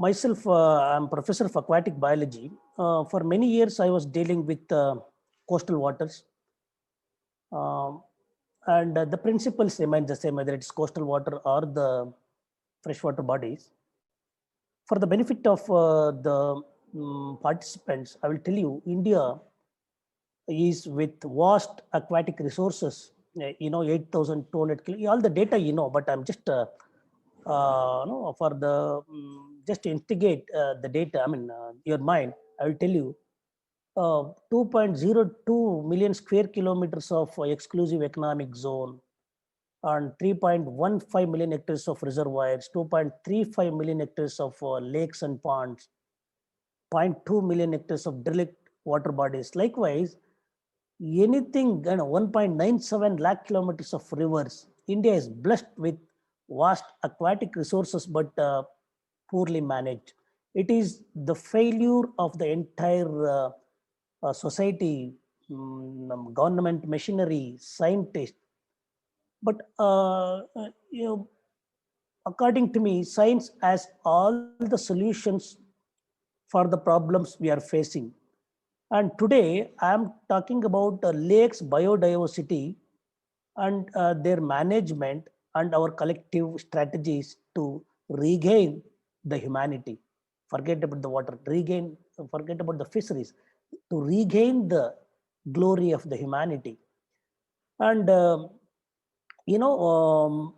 Myself, I'm professor of aquatic biology. For many years, I was dealing with coastal waters, um, and the principles remain the same, whether it's coastal water or the freshwater bodies. For the benefit of the participants, I will tell you, India is with vast aquatic resources. 8,200 all the data but I'm just no, for the just to instigate the data. I mean, your mind. I will tell you, 2.02 million square kilometers of exclusive economic zone and 3.15 million hectares of reservoirs, 2.35 million hectares of lakes and ponds, zero point 0.2 million hectares of derelict water bodies. Likewise, anything 1.97 lakh kilometers of rivers. India is blessed with vast aquatic resources, but poorly managed. It is the failure of the entire society, government machinery, scientists. But according to me, science has all the solutions for the problems we are facing. And today I am talking about lakes biodiversity and their management and our collective strategies to regain the humanity. Forget about the water, forget about the fisheries, to regain the glory of the humanity. And you know,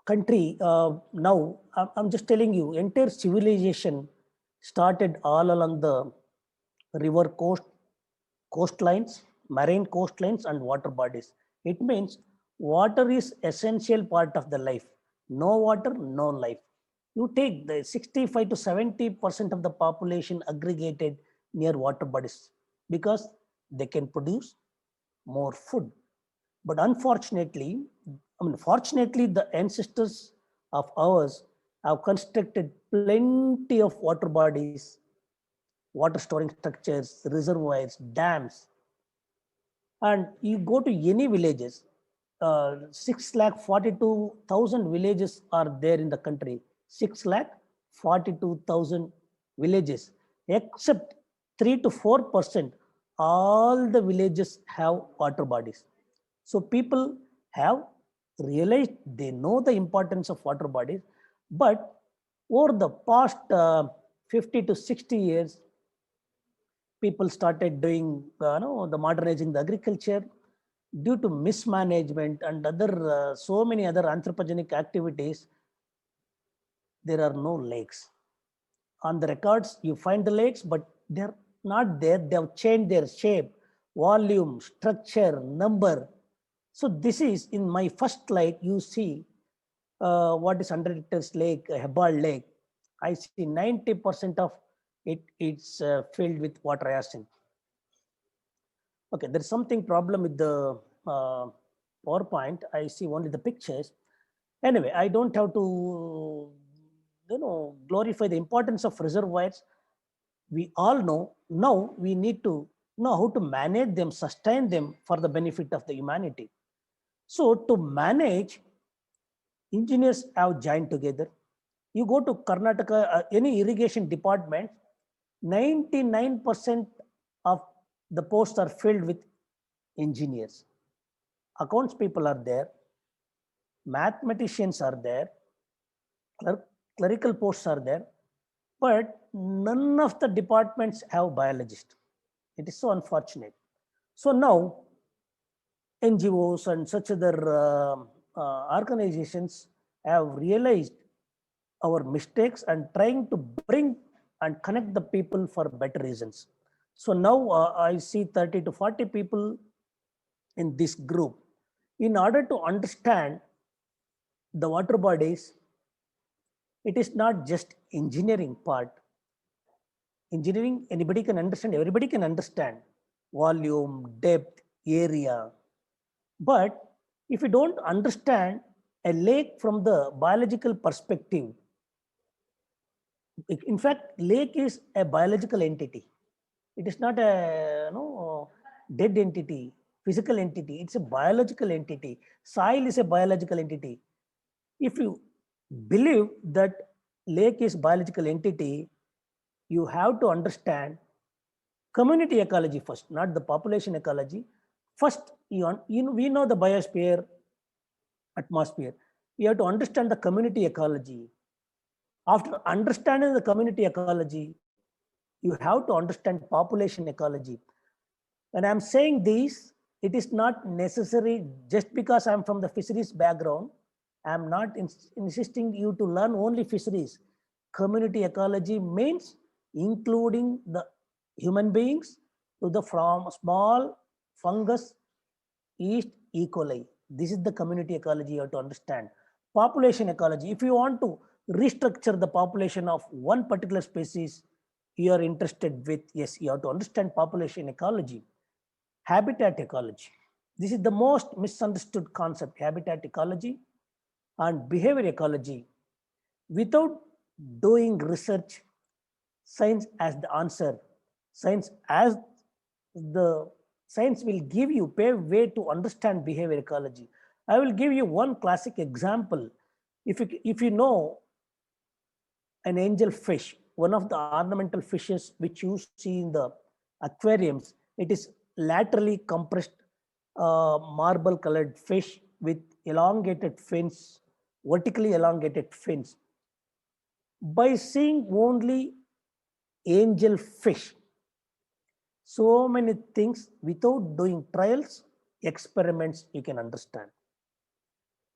country now, I'm just telling you, entire civilization started all along the river coastlines, marine coastlines, and water bodies. It means water is essential part of the life. No water, no life. You take the 65 to 70% of the population aggregated near water bodies because they can produce more food. But unfortunately, fortunately, the ancestors of ours have constructed plenty of water bodies, water storing structures, reservoirs, dams. And you go to any villages, 6 lakh 42,000 villages are there in the country. 6 lakh 42,000 villages, except 3 to 4%, all the villages have water bodies. So people have realized, they know the importance of water bodies, but over the past 50 to 60 years, people started doing the modernizing the agriculture. Due to mismanagement and other so many other anthropogenic activities, there are no lakes. On the records you find the lakes, but they're not there. They have changed their shape, volume, structure, number. So this is in my first slide. You see what is 100 hectares lake, Hebbal Lake. I see 90% of it's filled with water hyacinth. Okay, there's something problem with the PowerPoint. I see only the pictures. Anyway, I don't have to glorify the importance of reservoirs. We all know. Now we need to know how to manage them, sustain them for the benefit of the humanity. So to manage, engineers have joined together. You go to Karnataka, any irrigation department, 99% of the posts are filled with engineers. Accounts people are there, mathematicians are there, clerical posts are there, but none of the departments have biologists. It is so unfortunate. So now NGOs and such other organizations have realized our mistakes and trying to bring and connect the people for better reasons. So now I see 30 to 40 people in this group. In order to understand the water bodies, it is not just engineering part. Engineering, anybody can understand, everybody can understand volume, depth, area. But if you don't understand a lake from the biological perspective, in fact, lake is a biological entity. It is not a dead entity, physical entity. It's a biological entity. Soil is a biological entity. If you believe that lake is biological entity, you have to understand community ecology first, not the population ecology. First, we know the biosphere, atmosphere. You have to understand the community ecology. After understanding the community ecology, you have to understand population ecology. When I'm saying this, it is not necessary just because I'm from the fisheries background. I'm not insisting you to learn only fisheries. Community ecology means including the human beings to the from small fungus yeast E. coli. This is the community ecology you have to understand. Population ecology. If you want to restructure the population of one particular species, you are interested with, yes, you have to understand population ecology. Habitat ecology. This is the most misunderstood concept, habitat ecology and behavior ecology. Without doing research, science as the answer, science as the science will give you pave way to understand behavior ecology. I will give you one classic example. If you know an angel fish, one of the ornamental fishes which you see in the aquariums, it is laterally compressed marble colored fish with elongated fins, vertically elongated fins. By seeing only angel fish, so many things without doing trials, experiments, you can understand.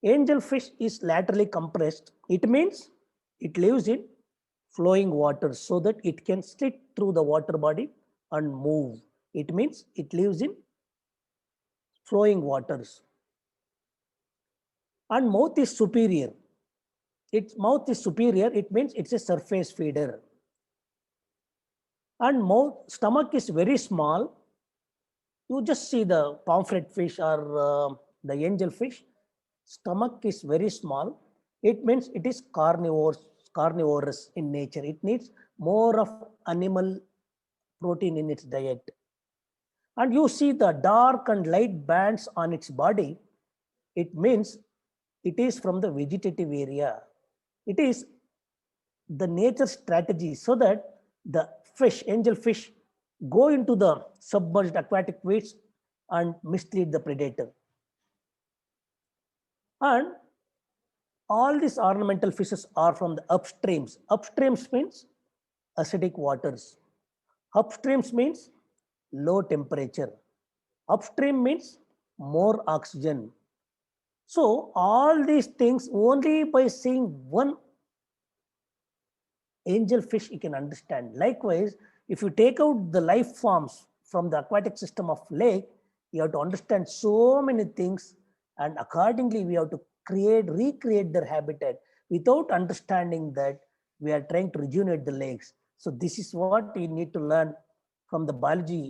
Angel fish is laterally compressed. It means it lives in flowing water so that it can slit through the water body and move. It means it lives in flowing waters. And mouth is superior. Its mouth is superior. It means it's a surface feeder. And stomach is very small. You just see the pomfret fish or the angel fish. Stomach is very small. It means it is carnivorous in nature. It needs more of animal protein in its diet. And you see the dark and light bands on its body. It means it is from the vegetative area. It is the nature strategy so that the fish, angel fish, go into the submerged aquatic weeds and mislead the predator. And all these ornamental fishes are from the upstreams. Upstreams means acidic waters. Upstreams means low temperature. Upstream means more oxygen. So all these things only by seeing one angel fish you can understand. Likewise, if you take out the life forms from the aquatic system of lake, you have to understand so many things, and accordingly we have to recreate their habitat. Without understanding that, we are trying to rejuvenate the lakes. So this is what we need to learn from the biological,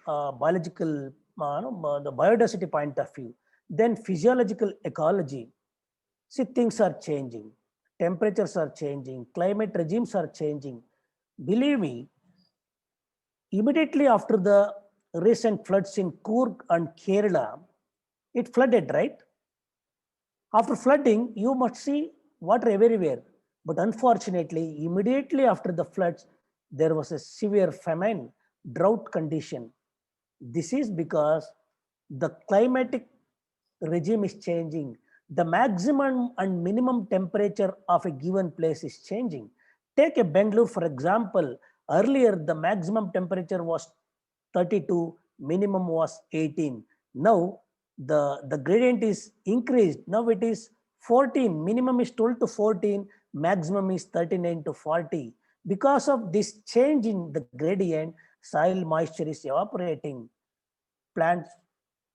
the biodiversity point of view. Then physiological ecology. See, things are changing. Temperatures are changing. Climate regimes are changing. Believe me, immediately after the recent floods in Coorg and Kerala, it flooded, right? After flooding, you must see water everywhere. But unfortunately, immediately after the floods, there was a severe famine, drought condition. This is because the climatic regime is changing. The maximum and minimum temperature of a given place is changing. Take a Bangalore, for example. Earlier, the maximum temperature was 32, minimum was 18. Now, the gradient is increased. Now it is 14. Minimum is 12 to 14. Maximum is 39 to 40. Because of this change in the gradient, soil moisture is evaporating. Plant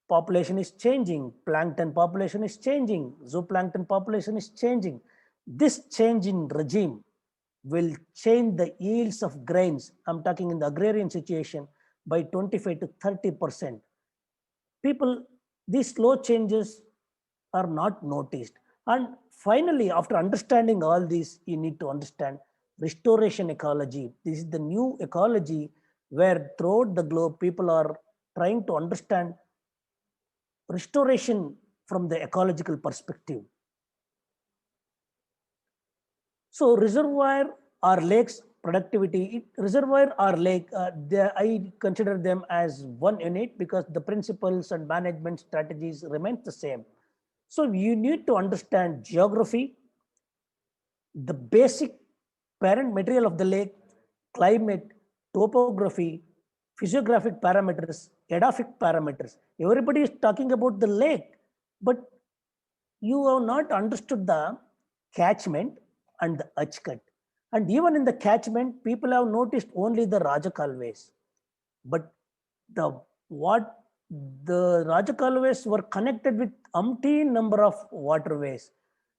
population is changing, plankton population is changing, zooplankton population is changing. This change in regime will change the yields of grains. I'm talking in the agrarian situation by 25 to 30%. People, these slow changes are not noticed. And finally, after understanding all this, you need to understand restoration ecology. This is the new ecology where throughout the globe, people are trying to understand restoration from the ecological perspective. So reservoir or lakes productivity, reservoir or lake, I consider them as one unit because the principles and management strategies remain the same. So you need to understand geography, the basic parent material of the lake, climate, topography, physiographic parameters, edaphic parameters. Everybody is talking about the lake, but you have not understood the catchment and the Achkat. And even in the catchment, people have noticed only the Rajakalways. But the what the Rajakalways were connected with umpteen number of waterways.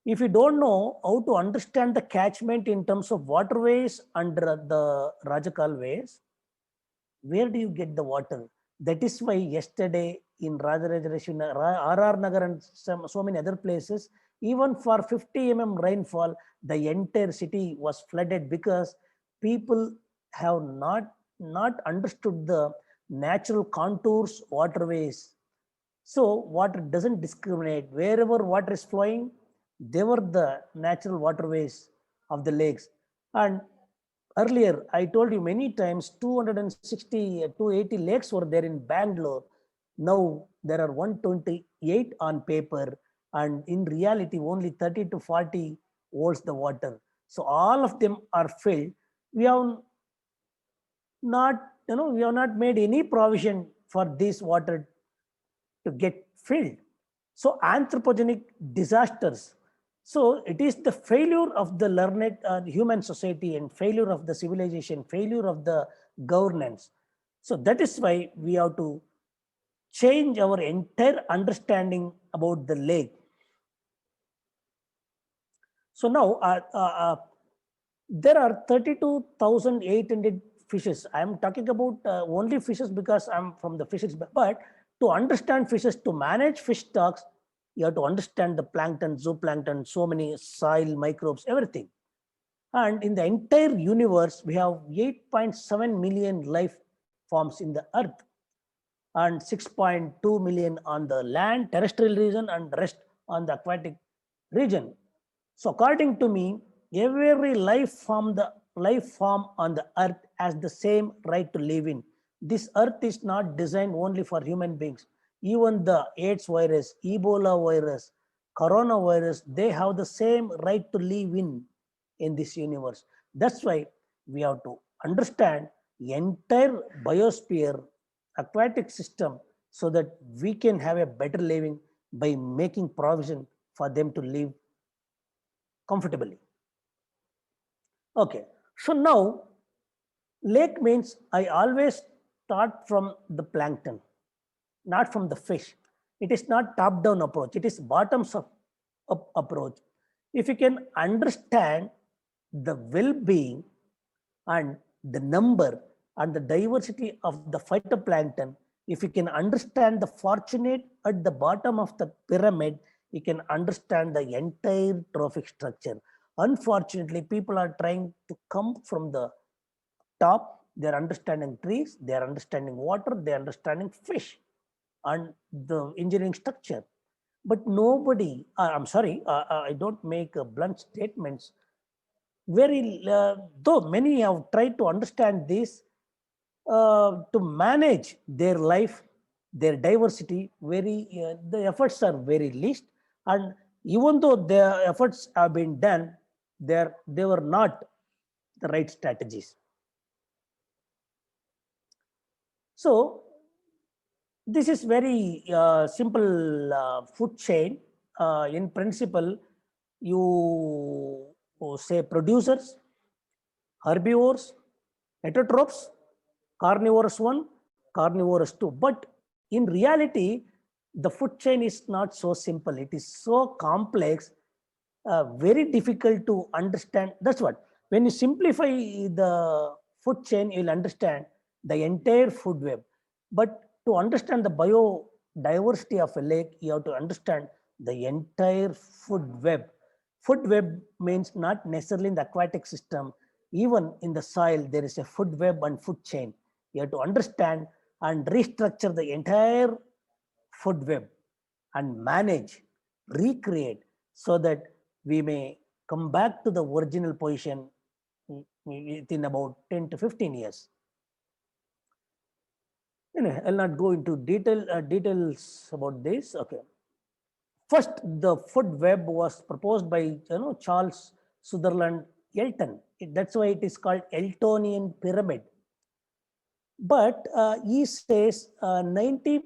If you don't know how to understand the catchment in terms of waterways under the Rajakalways, where do you get the water? That is why yesterday in Rajarajeshwari, RR Nagar and so many other places, even for 50 rainfall, the entire city was flooded because people have not understood the natural contours, waterways. So water doesn't discriminate. Wherever water is flowing, they were the natural waterways of the lakes. And earlier, I told you many times 260, 280 lakes were there in Bangalore. Now there are 128 on paper, and in reality, only 30 to 40 holds the water. So all of them are filled. We have not, we have not made any provision for this water to get filled. So anthropogenic disasters. So it is the failure of the learned human society and failure of the civilization, failure of the governance. So that is why we have to change our entire understanding about the lake. So now there are 32,800 fishes. I am talking about only fishes because I'm from the fishes, but to understand fishes, to manage fish stocks, you have to understand the plankton, zooplankton, so many soil microbes, everything. And in the entire universe, we have 8.7 million life forms in the earth and 6.2 million on the land, terrestrial region, and rest on the aquatic region. So according to me, every life form on the earth has the same right to live in. This earth is not designed only for human beings. Even the AIDS virus, Ebola virus, coronavirus, they have the same right to live in this universe. That's why we have to understand the entire biosphere, aquatic system, so that we can have a better living by making provision for them to live comfortably. Okay, so now lake means I always start from the plankton, not from the fish. It is not top-down approach, it is bottoms up approach. If you can understand the well-being and the number and the diversity of the phytoplankton, if you can understand the fortunate at the bottom of the pyramid, you can understand the entire trophic structure. Unfortunately, people are trying to come from the top. They're understanding trees, they're understanding water, they're understanding fish and the engineering structure. But nobody, I'm sorry, I don't make blunt statements. Though many have tried to understand this, to manage their life, their diversity, the efforts are very least. And even though the efforts have been done, they were not the right strategies. So this is very simple food chain. In principle, you say producers, herbivores, heterotrophs, carnivorous one, carnivorous two. But in reality, the food chain is not so simple. It is so complex, very difficult to understand. That's what, when you simplify the food chain, you'll understand the entire food web. But to understand the biodiversity of a lake, you have to understand the entire food web. Food web means not necessarily in the aquatic system. Even in the soil, there is a food web and food chain. You have to understand and restructure the entire food web and manage, recreate, so that we may come back to the original position within about 10 to 15 years. Anyway, I'll not go into details about this. Okay. First, the food web was proposed by Charles Sutherland Elton. That's why it is called Eltonian pyramid. But he says 90%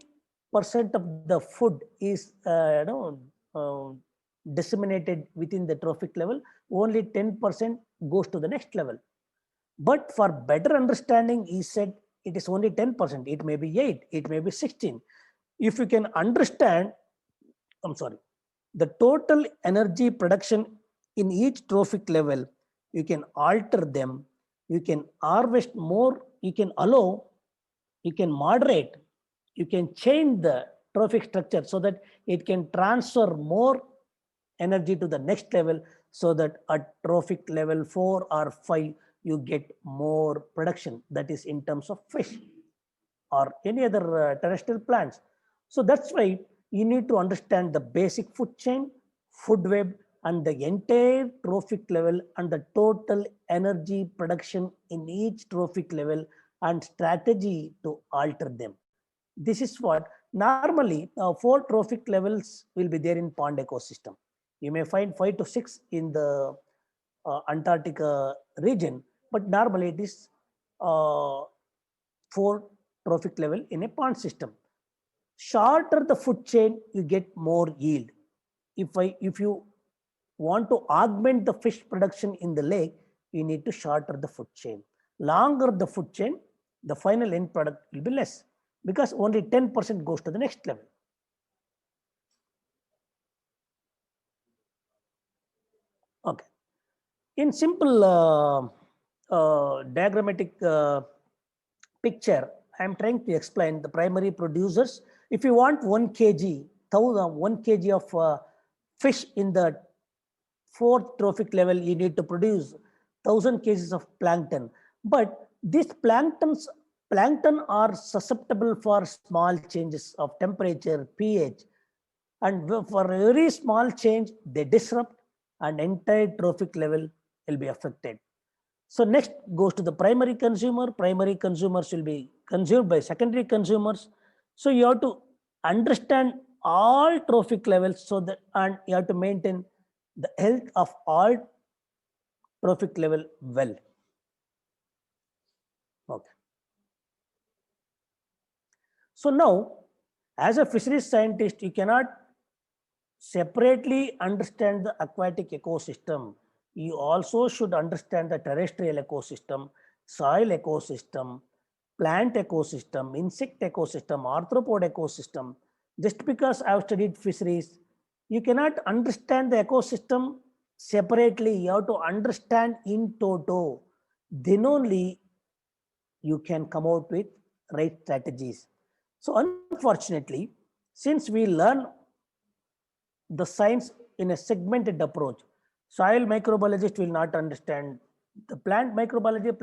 of the food is disseminated within the trophic level. Only 10% goes to the next level. But for better understanding, he said it is only 10%. It may be 8, it may be 16. If you can understand, the total energy production in each trophic level, you can alter them, you can harvest more, you can allow, you can moderate, you can change the trophic structure so that it can transfer more energy to the next level, so that at trophic level 4 or 5, you get more production, that is in terms of fish or any other terrestrial plants. So that's why you need to understand the basic food chain, food web, and the entire trophic level and the total energy production in each trophic level and strategy to alter them. This is what normally 4 trophic levels will be there in pond ecosystem. You may find 5 to 6 in the Antarctica region, but normally it is 4 trophic level in a pond system. Shorter the food chain, you get more yield. If you want to augment the fish production in the lake, you need to shorter the food chain. Longer the food chain, the final end product will be less, because only 10% goes to the next level. Okay. In simple diagrammatic picture, I am trying to explain the primary producers. If you want 1 kg, 1 kg of fish in the 4th trophic level, you need to produce 1000 kgs of plankton. But these plankton are susceptible for small changes of temperature, pH, and for every small change, they disrupt and entire trophic level will be affected. So next goes to the primary consumer. Primary consumers will be consumed by secondary consumers. So you have to understand all trophic levels, so that, and you have to maintain the health of all trophic level well. Okay. So now, as a fisheries scientist, you cannot separately understand the aquatic ecosystem. You also should understand the terrestrial ecosystem, soil ecosystem, plant ecosystem, insect ecosystem, arthropod ecosystem. Just because I've studied fisheries, you cannot understand the ecosystem separately. You have to understand in toto. Then only you can come out with right strategies. So unfortunately, since we learn the science in a segmented approach, soil microbiologist will not understand the plant microbiologist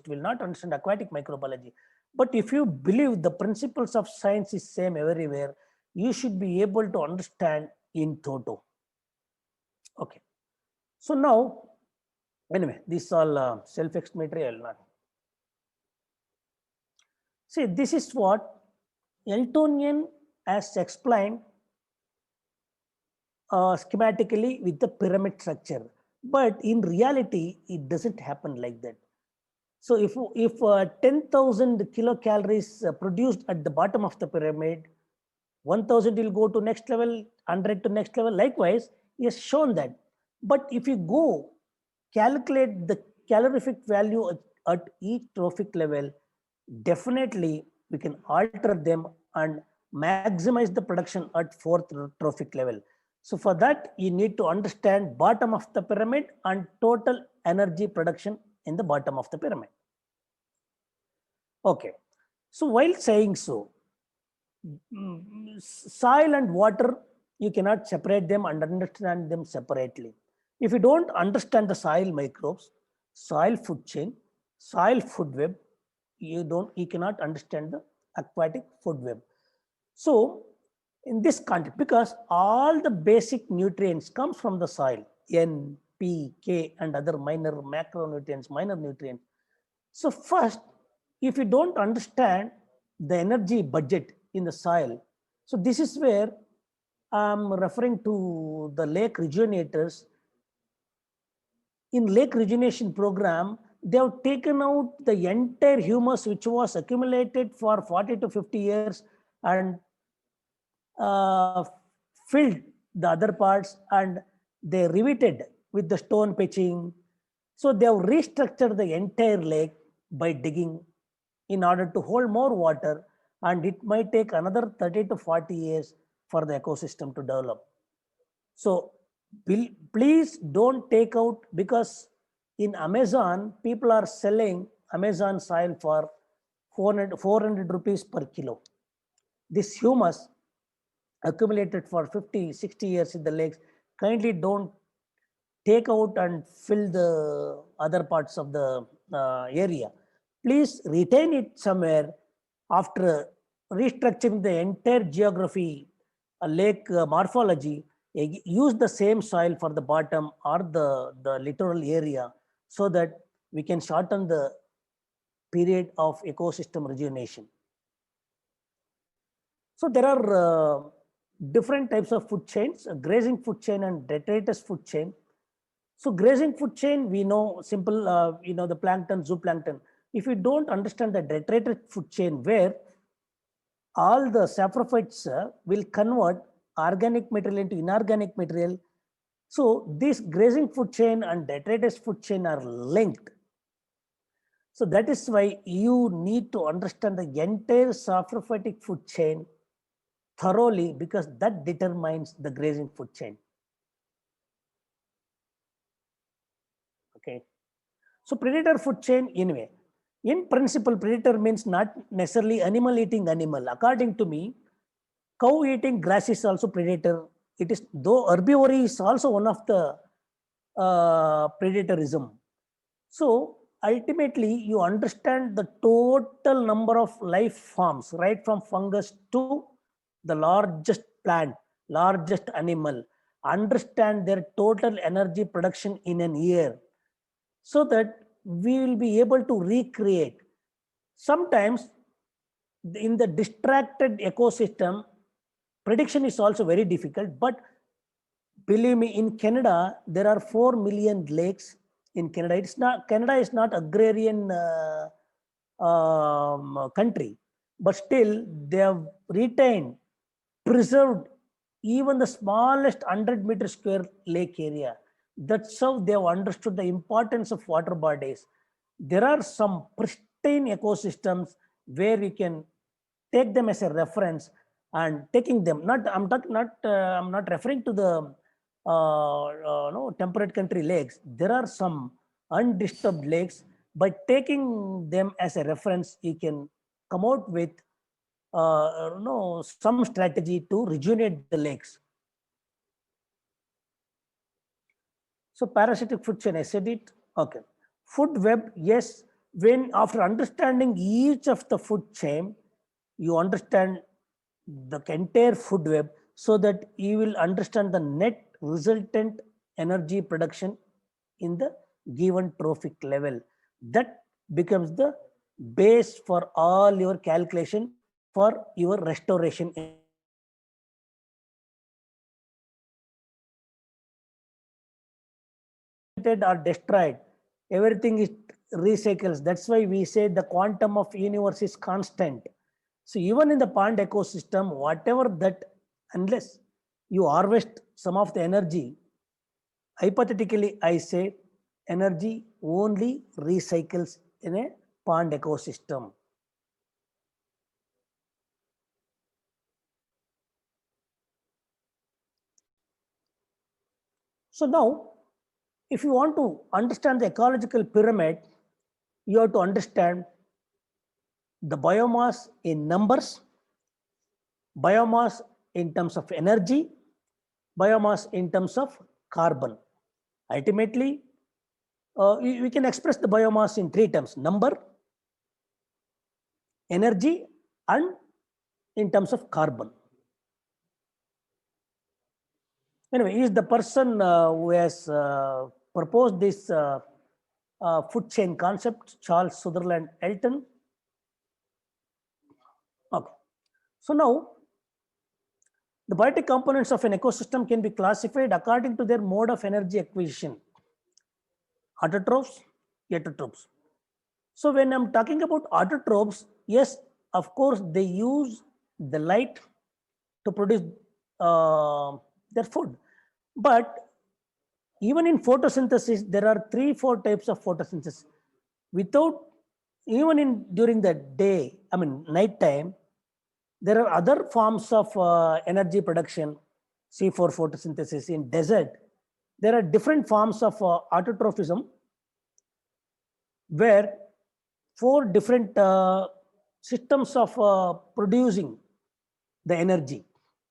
will not understand aquatic microbiology. But if you believe the principles of science is same everywhere, you should be able to understand in toto. Okay. So now, anyway, this is all self-explanatory. I will not. See, this is what Eltonian has explained schematically with the pyramid structure. But in reality, it doesn't happen like that. So if 10,000 kilocalories produced at the bottom of the pyramid, 1,000 will go to next level, 100 to next level. Likewise, he has shown that. But if you go calculate the calorific value at each trophic level, definitely we can alter them and maximize the production at 4th trophic level. So for that, you need to understand bottom of the pyramid and total energy production in the bottom of the pyramid. Okay. So while saying so, soil and water, you cannot separate them and understand them separately. If you don't understand the soil microbes, soil food chain, soil food web, you cannot understand the aquatic food web. So in this context, because all the basic nutrients comes from the soil, N, P, K, and other minor macronutrients, minor nutrients. So first, if you don't understand the energy budget in the soil, so this is where I'm referring to the lake rejuvenators. In lake rejuvenation program, they have taken out the entire humus which was accumulated for 40 to 50 years and uh, filled the other parts, and they riveted with the stone pitching. So they have restructured the entire lake by digging in order to hold more water, and it might take another 30 to 40 years for the ecosystem to develop. So please don't take out, because in Amazon, people are selling Amazon soil for 400 rupees per kilo. This humus accumulated for 50, 60 years in the lakes, kindly don't take out and fill the other parts of the area. Please retain it somewhere after restructuring the entire geography, lake morphology. Use the same soil for the bottom or the littoral area, so that we can shorten the period of ecosystem rejuvenation. So there are different types of food chains, grazing food chain and detritus food chain. So grazing food chain, we know simple, the plankton, zooplankton. If you don't understand the detritus food chain, where all the saprophytes will convert organic material into inorganic material. So this grazing food chain and detritus food chain are linked. So that is why you need to understand the entire saprophytic food chain thoroughly, because that determines the grazing food chain. Okay. So predator food chain, anyway, in principle, predator means not necessarily animal eating animal. According to me, cow eating grass is also predator. It is, though herbivory is also one of the predatorism. So ultimately, you understand the total number of life forms, right from fungus to the largest plant, largest animal. Understand their total energy production in an year, so that we will be able to recreate. Sometimes in the distracted ecosystem, prediction is also very difficult, but believe me, in Canada, there are 4 million lakes in Canada. It's not, Canada is not agrarian country, but still they have retained, preserved even the smallest 100-meter square lake area. That's how they have understood the importance of water bodies. There are some pristine ecosystems where we can take them as a reference, and taking them, not I'm not referring to the no, temperate country lakes. There are some undisturbed lakes. By taking them as a reference, you can come out with some strategy to rejuvenate the lakes. So parasitic food chain, I said it. Okay. Food web, yes. When after understanding each of the food chain, you understand the entire food web, so that you will understand the net resultant energy production in the given trophic level. That becomes the base for all your calculation for your restoration. Or destroyed, everything is recycles. That's why we say the quantum of universe is constant. So even in the pond ecosystem, whatever that, unless you harvest some of the energy, hypothetically I say, energy only recycles in a pond ecosystem. So now, if you want to understand the ecological pyramid, you have to understand the biomass in numbers, biomass in terms of energy, biomass in terms of carbon. Ultimately, we can express the biomass in 3 terms: number, energy, and in terms of carbon. Anyway, he is the person who has proposed this food chain concept, Charles Sutherland Elton. Okay. So now the biotic components of an ecosystem can be classified according to their mode of energy acquisition: autotrophs, heterotrophs. So when I'm talking about autotrophs, yes, of course, they use the light to produce uh, their food. But even in photosynthesis, there are 3, 4 types of photosynthesis. Without, even in during the day, I mean night time, there are other forms of energy production, C4 photosynthesis in desert. There are different forms of autotrophism where 4 different systems of producing the energy,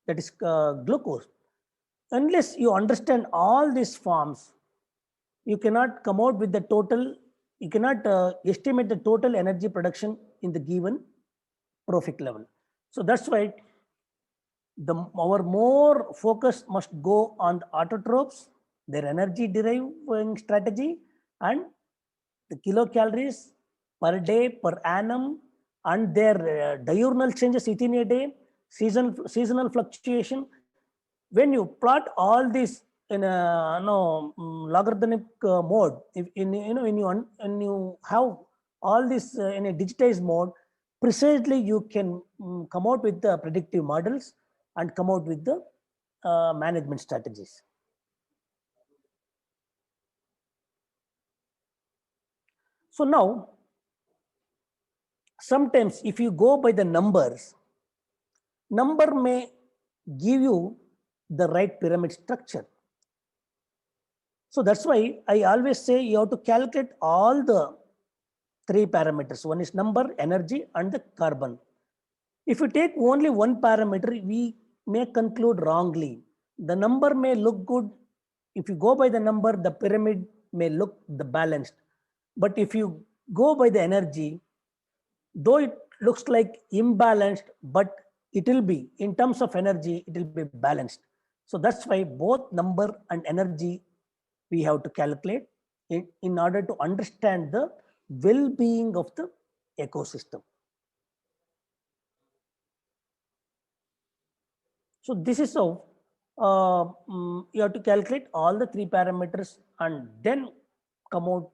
that is glucose. Unless you understand all these forms, you cannot come out with the total, you cannot estimate the total energy production in the given trophic level. So that's why our more focus must go on the autotrophs, their energy deriving strategy, and the kilocalories per day per annum, and their diurnal changes within a day, seasonal fluctuation. When you plot all this in a logarithmic mode, if in when you have all this in a digitized mode, precisely you can come out with the predictive models and come out with the management strategies. So now, sometimes if you go by the numbers, number may give you the right pyramid structure. So that's why I always say you have to calculate all the 3 parameters. One is number, energy, and the carbon. If you take only one parameter, we may conclude wrongly. The number may look good. If you go by the number, the pyramid may look the balanced. But if you go by the energy, though it looks like imbalanced, but it will be, in terms of energy, it will be balanced. So that's why both number and energy we have to calculate in order to understand the well-being of the ecosystem. So this is how you have to calculate all the 3 parameters and then come out,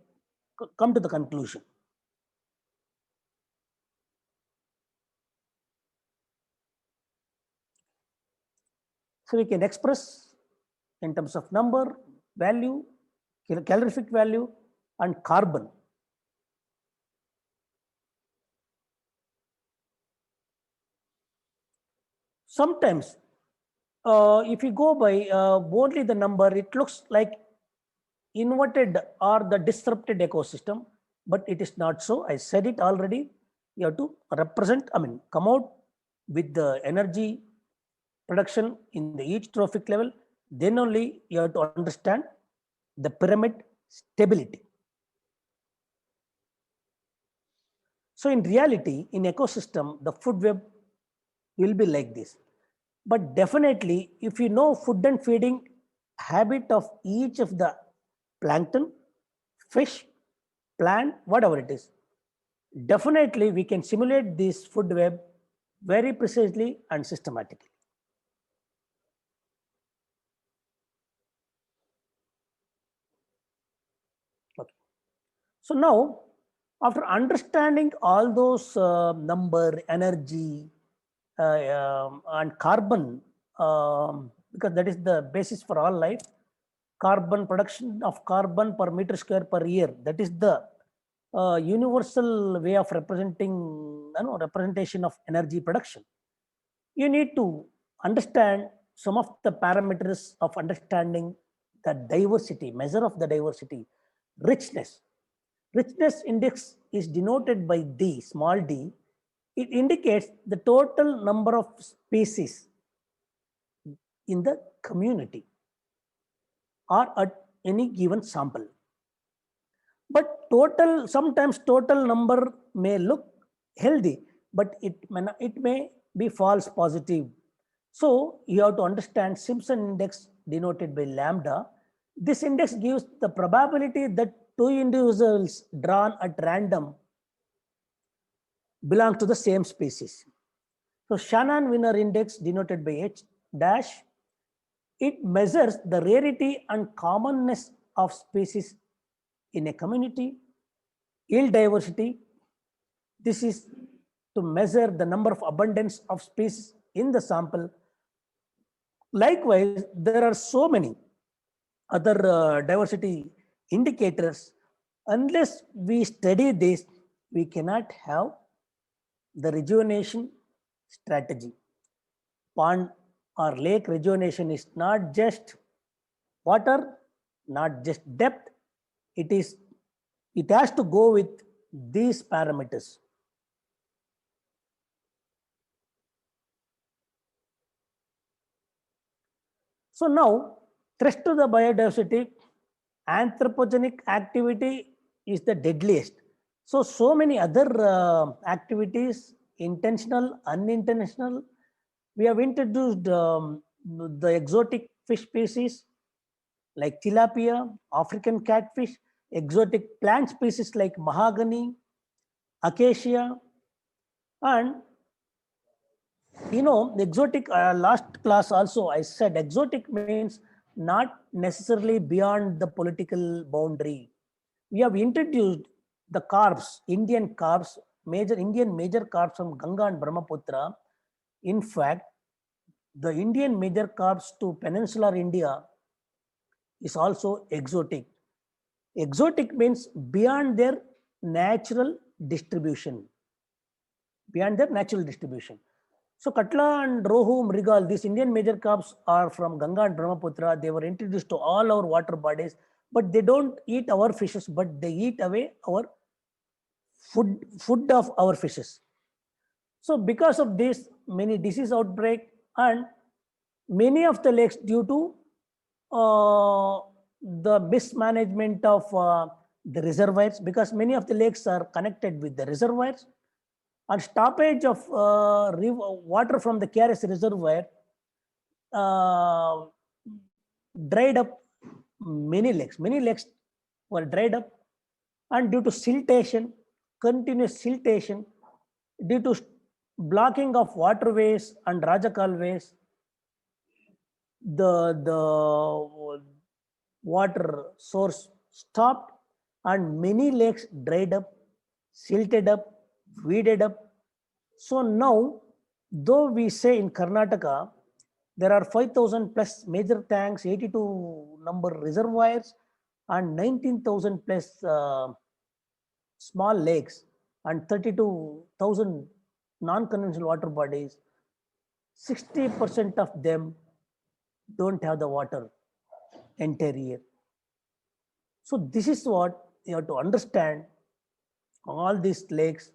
come to the conclusion. So we can express in terms of number, value, calorific value, and carbon. Sometimes, if you go by only the number, it looks like inverted or the disrupted ecosystem, but it is not so. I said it already. You have to represent, I mean, come out with the energy production in the each trophic level. Then only you have to understand the pyramid stability. So in reality, in ecosystem, the food web will be like this. But definitely, if you know food and feeding habit of each of the plankton, fish, plant, whatever it is, definitely we can simulate this food web very precisely and systematically. Okay. So now, after understanding all those number, energy, and carbon, because that is the basis for all life, carbon production of carbon per meter square per year. That is the universal way of representing, representation of energy production. You need to understand some of the parameters of understanding the diversity, measure of the diversity, richness. Richness index is denoted by D, small d. It indicates the total number of species in the community or at any given sample. But total, sometimes total number may look healthy, but it may be false positive. So you have to understand Simpson index denoted by lambda. This index gives the probability that two individuals drawn at random belong to the same species. So Shannon-Winner index denoted by H dash, it measures the rarity and commonness of species in a community. Yield diversity, this is to measure the number of abundance of species in the sample. Likewise, there are so many other diversity indicators. Unless we study this, we cannot have the rejuvenation strategy. Pond or lake rejuvenation is not just water, not just depth. It has to go with these parameters. So now, threat to the biodiversity, anthropogenic activity is the deadliest. So many other activities, intentional, unintentional. We have introduced the exotic fish species like tilapia, African catfish, exotic plant species like mahogany, acacia, and the exotic, last class also I said exotic means not necessarily beyond the political boundary. We have introduced the carps, Indian carps, Indian major carps from Ganga and Brahmaputra. In fact, the Indian major carps to peninsular India is also exotic. Exotic means beyond their natural distribution. Beyond their natural distribution. So Katla and Rohu, Mrigal, these Indian major carps are from Ganga and Brahmaputra. They were introduced to all our water bodies, but they don't eat our fishes, but they eat away our food of our fishes. So because of this, many disease outbreak and many of the lakes due to the mismanagement of the reservoirs, because many of the lakes are connected with the reservoirs, and stoppage of water from the KRS reservoir dried up many lakes. Many lakes were dried up, and due to siltation, continuous siltation, due to blocking of waterways and rajakalways, the water source stopped, and many lakes dried up, silted up, weeded up. So now, though we say in Karnataka, there are 5,000 plus major tanks, 82 number reservoirs, and 19,000 plus small lakes, and 32,000 non-conventional water bodies. 60% of them don't have the water entire year. So this is what you have to understand all these lakes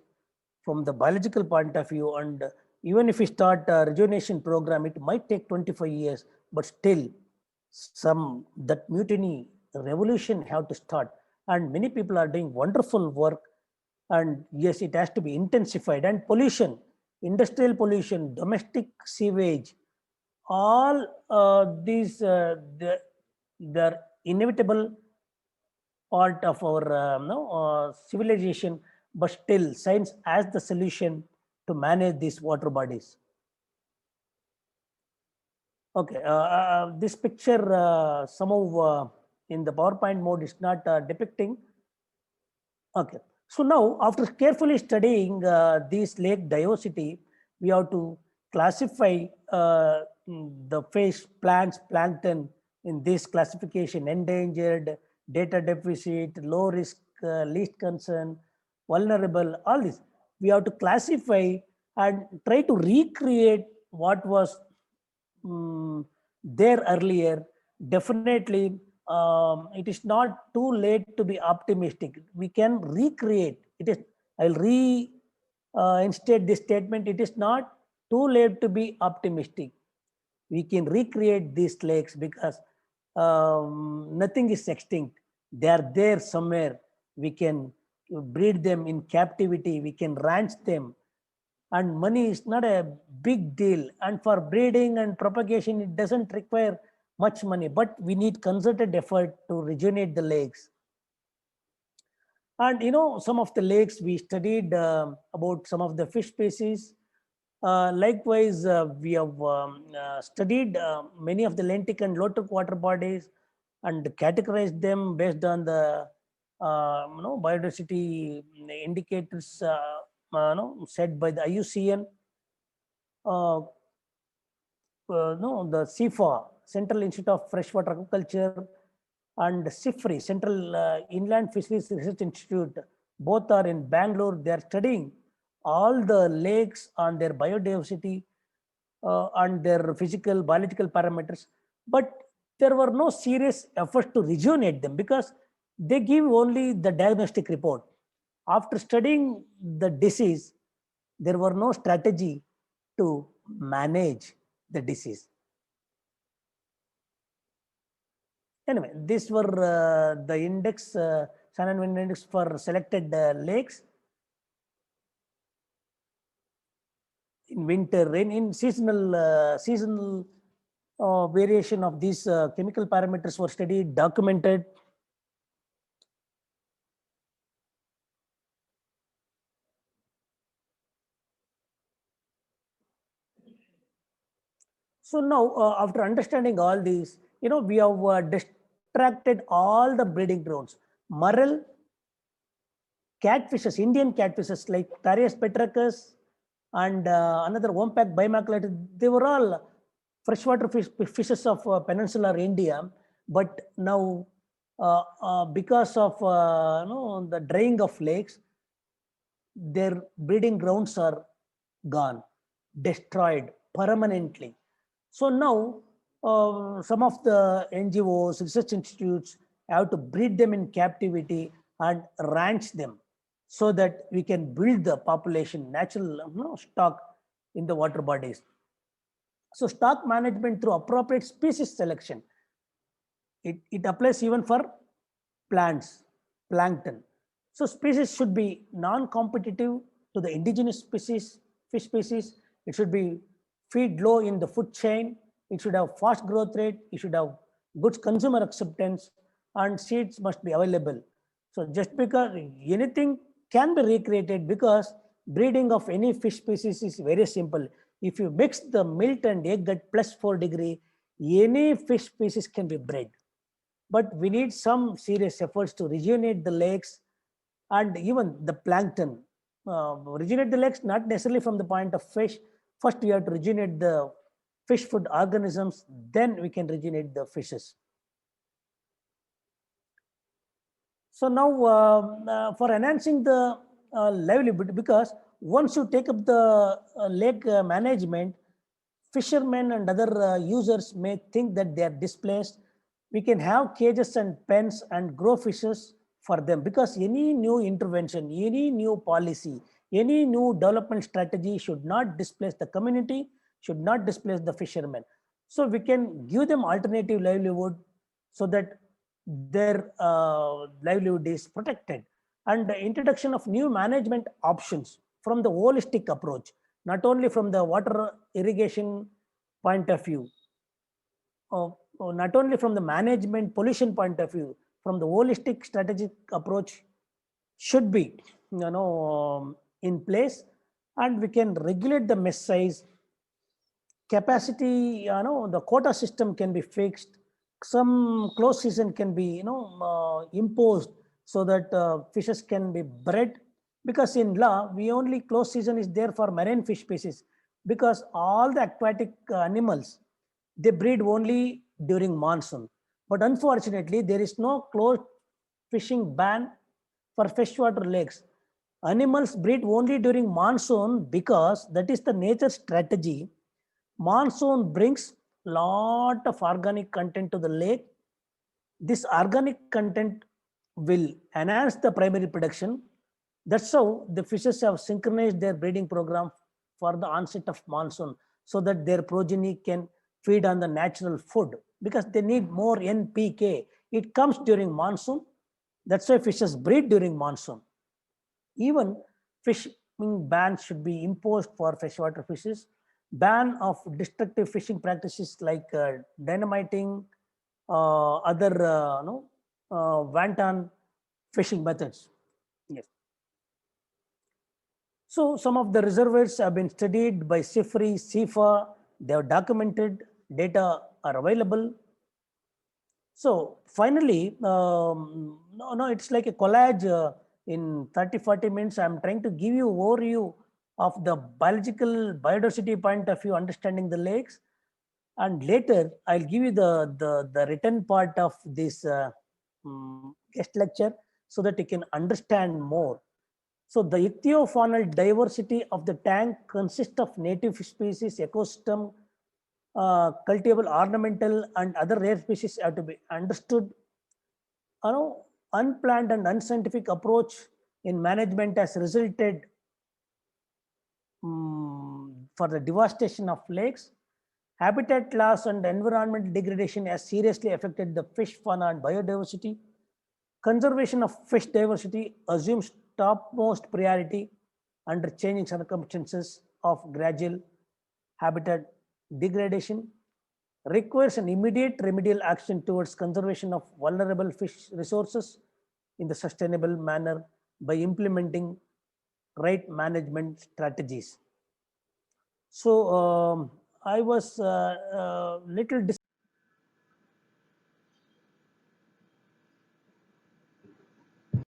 from the biological point of view. And even if we start a rejuvenation program, it might take 25 years, but still that mutiny revolution have to start. And many people are doing wonderful work. And yes, it has to be intensified. And pollution, industrial pollution, domestic sewage, all these, they're inevitable part of our civilization, but still science has the solution to manage these water bodies. Okay, this picture somehow in the PowerPoint mode is not depicting. Okay, so now after carefully studying this lake diversity, we have to classify the fish, plants, plankton in this classification: endangered, data deficit, low risk, least concern, vulnerable, all this. We have to classify and try to recreate what was there earlier. Definitely, it is not too late to be optimistic. We can recreate. I'll reinstate this statement. It is not too late to be optimistic. We can recreate these lakes because nothing is extinct. They are there somewhere. We can breed them in captivity. We can ranch them. And money is not a big deal. And for breeding and propagation, it doesn't require much money, but we need concerted effort to rejuvenate the lakes. And some of the lakes we studied about some of the fish species. Likewise, we have studied many of the lentic and lotic water bodies and categorized them based on the biodiversity indicators set by the IUCN. Uh, no, the CIFA, Central Institute of Freshwater Agriculture, and CIFRI, Central Inland Fisheries Research Institute, both are in Bangalore. They are studying all the lakes and their biodiversity and their physical, biological parameters. But there were no serious efforts to rejuvenate them because they give only the diagnostic report. After studying the disease, there were no strategy to manage the disease. Anyway, these were the index, sun and wind index for selected lakes in winter rain. In seasonal variation of these chemical parameters were studied, documented. So now, after understanding all these, we have distracted all the breeding grounds. Marl, catfishes, Indian catfishes like Tarius petracus and another Wompak bimaculatus, they were all freshwater fishes of peninsular India. But now, because of the drying of lakes, their breeding grounds are gone, destroyed permanently. So now, some of the NGOs, research institutes have to breed them in captivity and ranch them so that we can build the population, natural stock in the water bodies. So stock management through appropriate species selection, it applies even for plants, plankton. So species should be non-competitive to the indigenous species, fish species. It should be feed low in the food chain. It should have fast growth rate. It should have good consumer acceptance, and seeds must be available. So just because anything can be recreated, because breeding of any fish species is very simple. If you mix the milk and egg at +4 degrees, any fish species can be bred. But we need some serious efforts to rejuvenate the lakes and even the plankton. Regenerate the lakes not necessarily from the point of fish. First, we have to regenerate the fish food organisms, then we can regenerate the fishes. So now, for enhancing the livelihood, because once you take up the lake management, fishermen and other users may think that they are displaced. We can have cages and pens and grow fishes for them, because any new intervention, any new policy, any new development strategy should not displace the community, should not displace the fishermen. So we can give them alternative livelihood so that their livelihood is protected. And the introduction of new management options from the holistic approach, not only from the water irrigation point of view, not only from the management pollution point of view, from the holistic strategic approach should be in place, and we can regulate the mesh size, capacity, the quota system can be fixed. Some closed season can be, imposed so that fishes can be bred. Because in law, we only closed season is there for marine fish species, because all the aquatic animals, they breed only during monsoon. But unfortunately, there is no closed fishing ban for freshwater lakes. Animals breed only during monsoon because that is the nature strategy. Monsoon brings lot of organic content to the lake. This organic content will enhance the primary production. That's how the fishes have synchronized their breeding program for the onset of monsoon, so that their progeny can feed on the natural food, because they need more NPK. It comes during monsoon. That's why fishes breed during monsoon. Even fishing bans should be imposed for freshwater fishes. Ban of destructive fishing practices like dynamiting, other wanton fishing methods. Yes. So some of the reservoirs have been studied by SIFRI, SIFA. They have documented, data are available. So finally, no, it's like a collage in 30, 40 minutes. I'm trying to give you overview of the biological biodiversity point of view, understanding the lakes. And later, I'll give you the written part of this guest lecture so that you can understand more. So the ichthyofaunal diversity of the tank consists of native species, ecosystem, cultivable, ornamental, and other rare species have to be understood. Unplanned and unscientific approach in management has resulted for the devastation of lakes. Habitat loss and environmental degradation has seriously affected the fish fauna and biodiversity. Conservation of fish diversity assumes topmost priority under changing circumstances of gradual habitat degradation, requires an immediate remedial action towards conservation of vulnerable fish resources in the sustainable manner by implementing right management strategies. So I was little